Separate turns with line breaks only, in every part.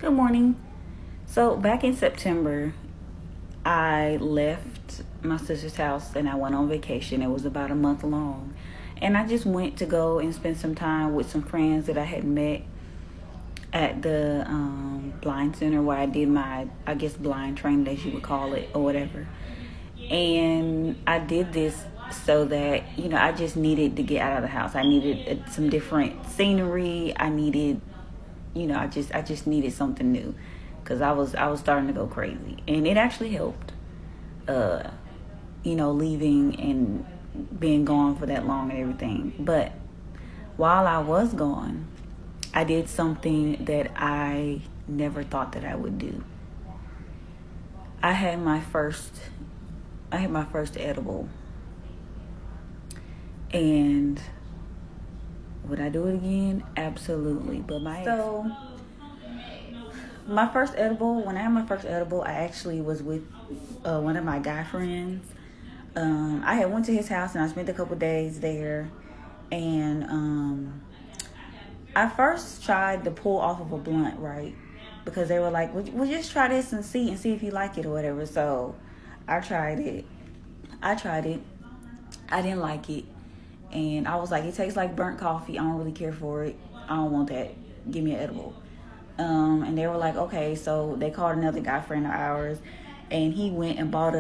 Good morning. So back in September, I left my sister's house and I went on vacation. It was about a month long. And I just went to go and spend some time with some friends that I had met at the blind center where I did my, I guess, blind training, as you would call it, or whatever. And I did this so that, I just needed to get out of the house. I needed some different scenery. I needed, I just needed something new because I was starting to go crazy, and it actually helped. Uh, Leaving and being gone for that long and everything. But while I was gone, I did something that I never thought that I would do. I had my first I had my first edible, and would I do it again? Absolutely. But my first edible, when I had my first edible, I actually was with one of my guy friends. I had went to his house and I spent a couple days there, and I first tried to pull off of a blunt, right? Because they were like, "We'll just try this and see if you like it or whatever." So I tried it. I didn't like it, and I was like, "It tastes like burnt coffee. I don't really care for it. I don't want that. Give me an edible." And they were like, "Okay." So they called another guy friend of ours, and he went and brought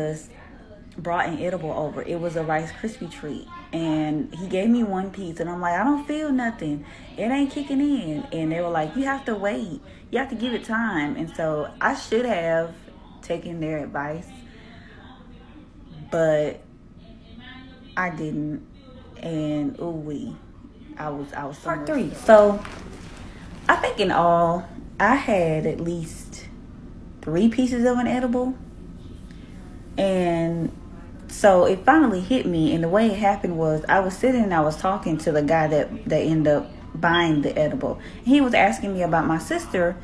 an edible over. It was a Rice Krispie treat, and he gave me one piece, and I'm like, "I don't feel nothing. It ain't kicking in." And they were like, "You have to wait. You have to give it time." And so I should have taken their advice, but I didn't. And ooh wee, I was part three. So I think in all, I had at least 3 pieces of an edible, and so it finally hit me. And the way it happened was I was sitting and I was talking to the guy that ended up buying the edible. He was asking me about my sister,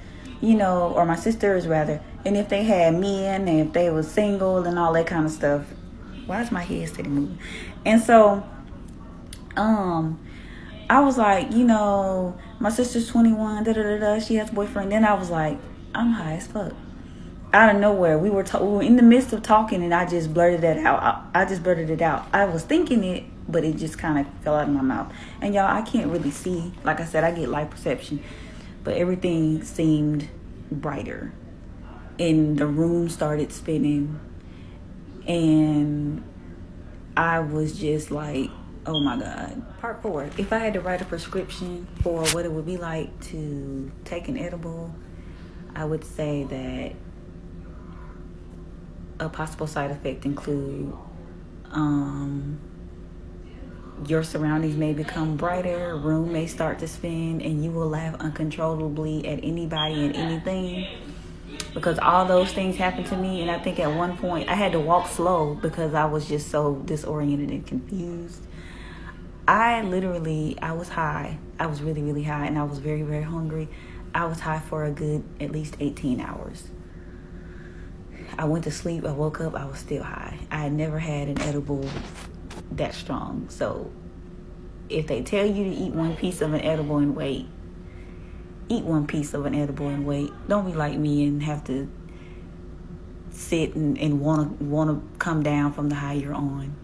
or my sisters rather, and if they had men and if they were single and all that kind of stuff. Why is my head steady moving? And so I was like, my sister's 21, she has a boyfriend. Then I was like, I'm high as fuck. Out of nowhere, we were in the midst of talking, and I just blurted that out. I just blurted it out. I was thinking it, but it just kind of fell out of my mouth. And y'all, I can't really see. Like I said, I get light perception, but everything seemed brighter, and the room started spinning, and I was just like, oh my God. Part 4. If I had to write a prescription for what it would be like to take an edible, I would say that a possible side effect include your surroundings may become brighter, room may start to spin, and you will laugh uncontrollably at anybody and anything, because all those things happened to me. And I think at one point I had to walk slow because I was just so disoriented and confused. I was high. I was really, really high, and I was very, very hungry. I was high for a good at least 18 hours. I went to sleep, I woke up, I was still high. I had never had an edible that strong. So if they tell you to eat 1 piece of an edible and wait, eat 1 piece of an edible and wait. Don't be like me and have to sit and want to come down from the high you're on.